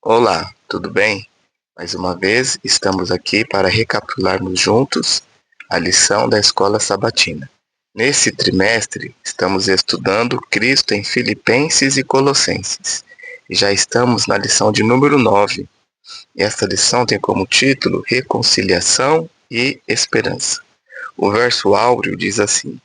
Olá, tudo bem? Mais uma vez estamos aqui para recapitularmos juntos a lição da Escola Sabatina. Nesse trimestre, estamos estudando Cristo em Filipenses e Colossenses. E já estamos na lição de número 9. E esta lição tem como título Reconciliação e Esperança. O verso áureo diz assim: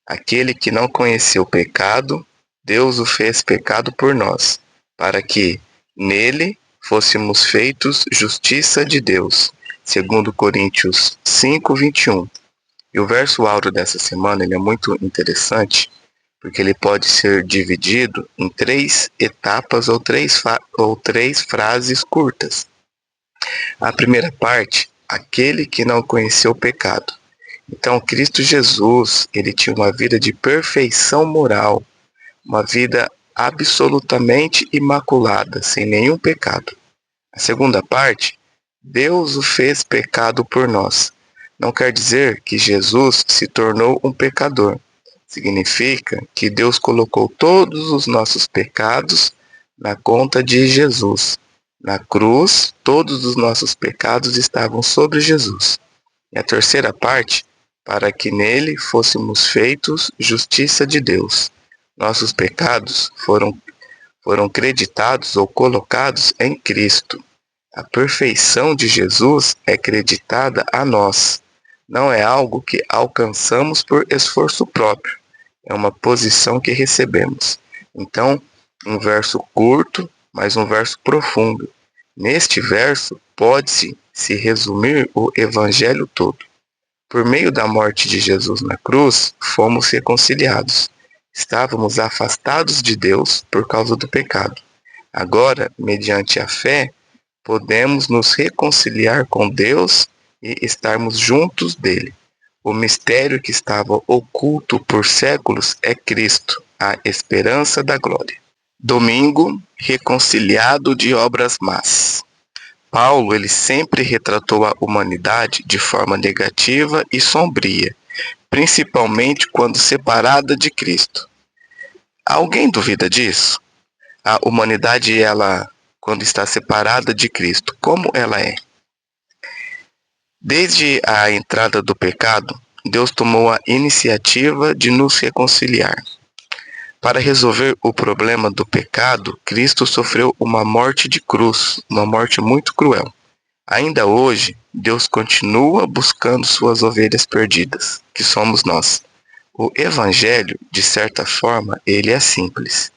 Aquele que não conheceu o pecado, Deus o fez pecado por nós, para que, nele, fôssemos feitos justiça de Deus. Segundo Coríntios 5:21. E o verso áureo dessa semana ele é muito interessante, porque ele pode ser dividido em 3 etapas ou três frases curtas. A primeira parte, aquele que não conheceu o pecado. Então, Cristo Jesus, ele tinha uma vida de perfeição moral, uma vida absolutamente imaculada, sem nenhum pecado. A segunda parte, Deus o fez pecado por nós. Não quer dizer que Jesus se tornou um pecador. Significa que Deus colocou todos os nossos pecados na conta de Jesus. Na cruz, todos os nossos pecados estavam sobre Jesus. E a terceira parte, para que nele fôssemos feitos justiça de Deus. Nossos pecados foram creditados ou colocados em Cristo. A perfeição de Jesus é creditada a nós. Não é algo que alcançamos por esforço próprio. É uma posição que recebemos. Então, um verso curto, mas um verso profundo. Neste verso, pode-se se resumir o evangelho todo. Por meio da morte de Jesus na cruz, fomos reconciliados. Estávamos afastados de Deus por causa do pecado. Agora, mediante a fé, podemos nos reconciliar com Deus e estarmos juntos dele. O mistério que estava oculto por séculos é Cristo, a esperança da glória. Domingo, reconciliado de obras más. Paulo, ele sempre retratou a humanidade de forma negativa e sombria, principalmente quando separada de Cristo. Alguém duvida disso? A humanidade, ela, quando está separada de Cristo, como ela é? Desde a entrada do pecado, Deus tomou a iniciativa de nos reconciliar. Para resolver o problema do pecado, Cristo sofreu uma morte de cruz, uma morte muito cruel. Ainda hoje, Deus continua buscando suas ovelhas perdidas, que somos nós. O Evangelho, de certa forma, ele é simples.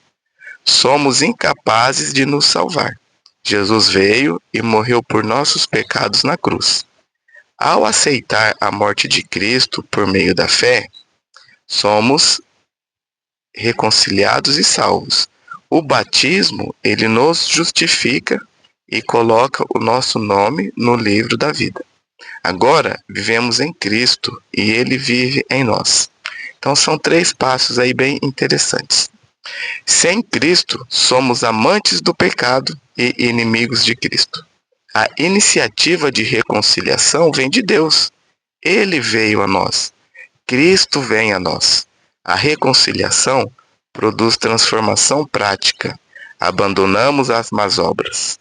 Somos incapazes de nos salvar. Jesus veio e morreu por nossos pecados na cruz. Ao aceitar a morte de Cristo por meio da fé, somos reconciliados e salvos. O batismo, ele nos justifica e coloca o nosso nome no livro da vida. Agora, vivemos em Cristo e ele vive em nós. Então, são 3 passos aí bem interessantes. Sem Cristo, somos amantes do pecado e inimigos de Cristo. A iniciativa de reconciliação vem de Deus. Ele veio a nós. Cristo vem a nós. A reconciliação produz transformação prática. Abandonamos as más obras.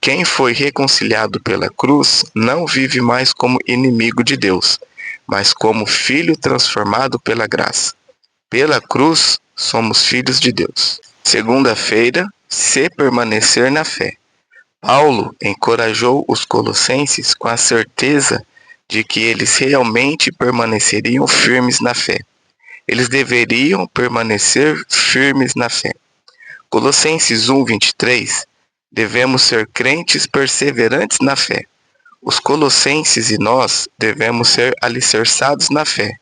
Quem foi reconciliado pela cruz não vive mais como inimigo de Deus, mas como filho transformado pela graça. Pela cruz, somos filhos de Deus. Segunda-feira, se permanecer na fé. Paulo encorajou os colossenses com a certeza de que eles realmente permaneceriam firmes na fé. Eles deveriam permanecer firmes na fé. Colossenses 1:23, devemos ser crentes perseverantes na fé. Os colossenses e nós devemos ser alicerçados na fé,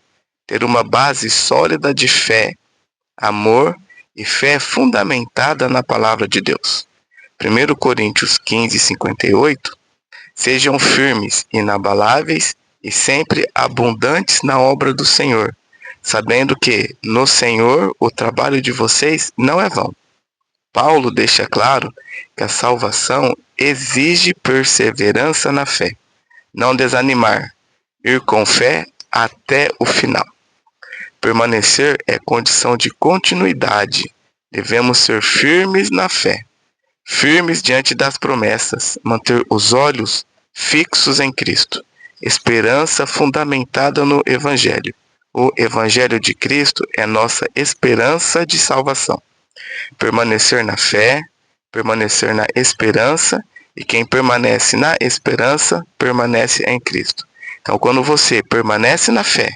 ter uma base sólida de fé, amor e fé fundamentada na palavra de Deus. 1 Coríntios 15:58, sejam firmes, inabaláveis e sempre abundantes na obra do Senhor, sabendo que no Senhor o trabalho de vocês não é vão. Paulo deixa claro que a salvação exige perseverança na fé, não desanimar, ir com fé até o final. Permanecer é condição de continuidade. Devemos ser firmes na fé. Firmes diante das promessas, manter os olhos fixos em Cristo. Esperança fundamentada no Evangelho. O Evangelho de Cristo é nossa esperança de salvação. Permanecer na fé, permanecer na esperança, e quem permanece na esperança, permanece em Cristo. Então, quando você permanece na fé,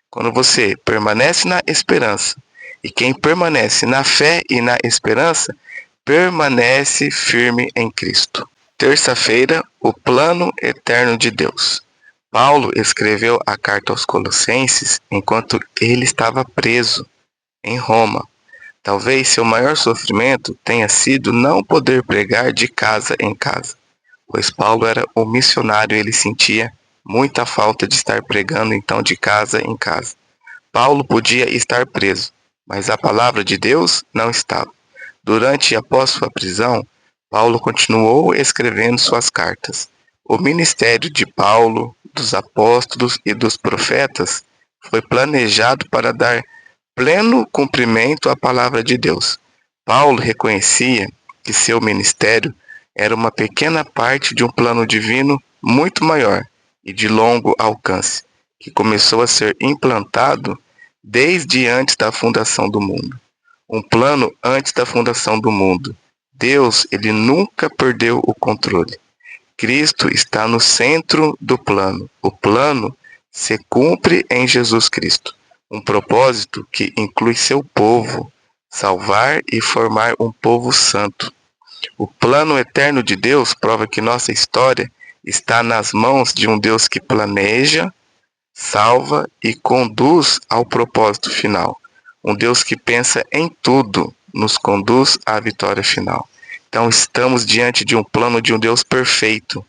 quando você permanece na esperança, e quem permanece na fé e na esperança, permanece firme em Cristo. Terça-feira, o plano eterno de Deus. Paulo escreveu a carta aos Colossenses enquanto ele estava preso em Roma. Talvez seu maior sofrimento tenha sido não poder pregar de casa em casa, pois Paulo era um missionário e ele sentia muita falta de estar pregando então de casa em casa. Paulo podia estar preso, mas a palavra de Deus não estava. Durante e após sua prisão, Paulo continuou escrevendo suas cartas. O ministério de Paulo, dos apóstolos e dos profetas foi planejado para dar pleno cumprimento à palavra de Deus. Paulo reconhecia que seu ministério era uma pequena parte de um plano divino muito maior e de longo alcance, que começou a ser implantado desde antes da fundação do mundo. Um plano antes da fundação do mundo. Deus, ele nunca perdeu o controle. Cristo está no centro do plano. O plano se cumpre em Jesus Cristo. Um propósito que inclui seu povo, salvar e formar um povo santo. O plano eterno de Deus prova que nossa história está nas mãos de um Deus que planeja, salva e conduz ao propósito final. Um Deus que pensa em tudo, nos conduz à vitória final. Então estamos diante de um plano de um Deus perfeito,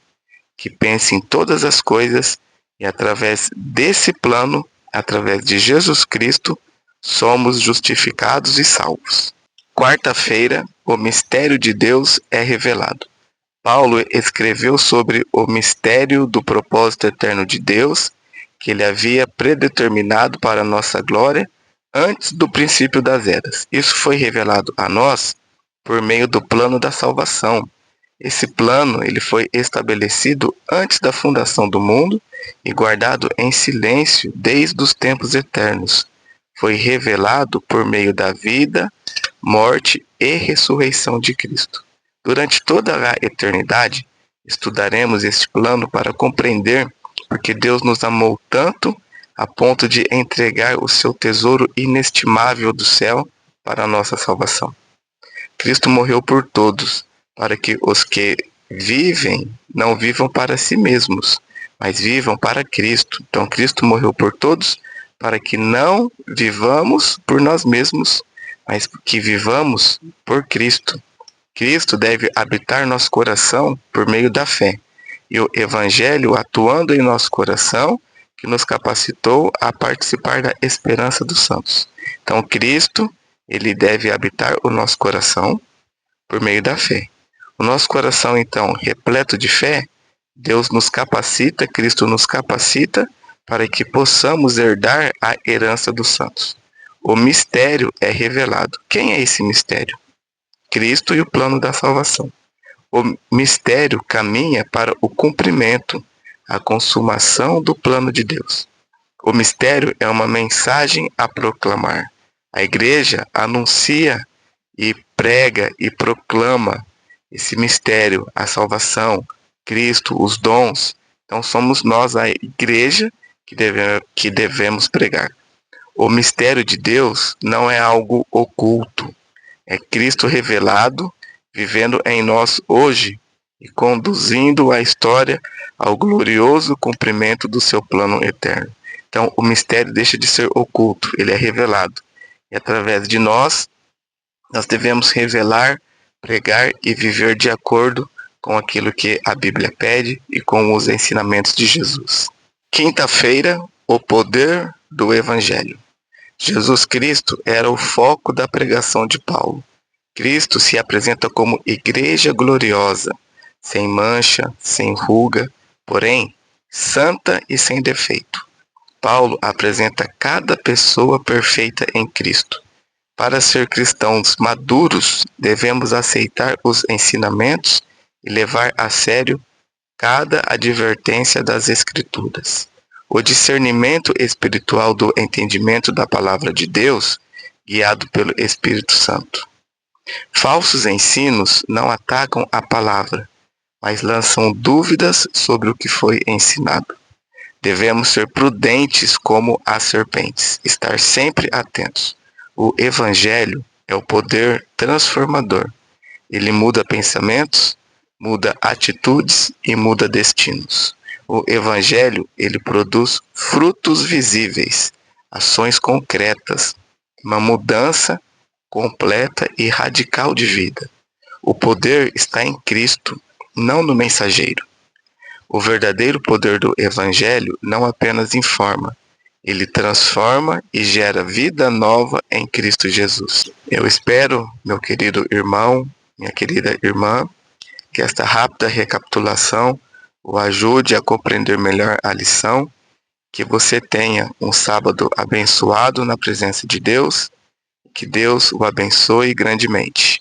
que pensa em todas as coisas e através desse plano, através de Jesus Cristo, somos justificados e salvos. Quarta-feira, o mistério de Deus é revelado. Paulo escreveu sobre o mistério do propósito eterno de Deus, que ele havia predeterminado para a nossa glória antes do princípio das eras. Isso foi revelado a nós por meio do plano da salvação. Esse plano ele foi estabelecido antes da fundação do mundo e guardado em silêncio desde os tempos eternos. Foi revelado por meio da vida, morte e ressurreição de Cristo. Durante toda a eternidade, estudaremos este plano para compreender porque Deus nos amou tanto a ponto de entregar o seu tesouro inestimável do céu para a nossa salvação. Cristo morreu por todos, para que os que vivem não vivam para si mesmos, mas vivam para Cristo. Então Cristo morreu por todos, para que não vivamos por nós mesmos, mas que vivamos por Cristo. Cristo deve habitar nosso coração por meio da fé. E o Evangelho atuando em nosso coração, que nos capacitou a participar da esperança dos santos. Então Cristo, ele deve habitar o nosso coração por meio da fé. O nosso coração, então, repleto de fé, Deus nos capacita, Cristo nos capacita para que possamos herdar a herança dos santos. O mistério é revelado. Quem é esse mistério? Cristo e o plano da salvação. O mistério caminha para o cumprimento, a consumação do plano de Deus. O mistério é uma mensagem a proclamar. A igreja anuncia e prega e proclama esse mistério, a salvação, Cristo, os dons. Então somos nós, a igreja, que devemos pregar. O mistério de Deus não é algo oculto. É Cristo revelado, vivendo em nós hoje e conduzindo a história ao glorioso cumprimento do seu plano eterno. Então, o mistério deixa de ser oculto, ele é revelado. E através de nós devemos revelar, pregar e viver de acordo com aquilo que a Bíblia pede e com os ensinamentos de Jesus. Quinta-feira, o poder do Evangelho. Jesus Cristo era o foco da pregação de Paulo. Cristo se apresenta como igreja gloriosa, sem mancha, sem ruga, porém santa e sem defeito. Paulo apresenta cada pessoa perfeita em Cristo. Para ser cristãos maduros, devemos aceitar os ensinamentos e levar a sério cada advertência das Escrituras. O discernimento espiritual do entendimento da palavra de Deus, guiado pelo Espírito Santo. Falsos ensinos não atacam a palavra, mas lançam dúvidas sobre o que foi ensinado. Devemos ser prudentes como as serpentes, estar sempre atentos. O Evangelho é o poder transformador. Ele muda pensamentos, muda atitudes e muda destinos. O Evangelho, ele produz frutos visíveis, ações concretas, uma mudança completa e radical de vida. O poder está em Cristo, não no mensageiro. O verdadeiro poder do Evangelho não apenas informa, ele transforma e gera vida nova em Cristo Jesus. Eu espero, meu querido irmão, minha querida irmã, que esta rápida recapitulação o ajude a compreender melhor a lição, que você tenha um sábado abençoado na presença de Deus, que Deus o abençoe grandemente.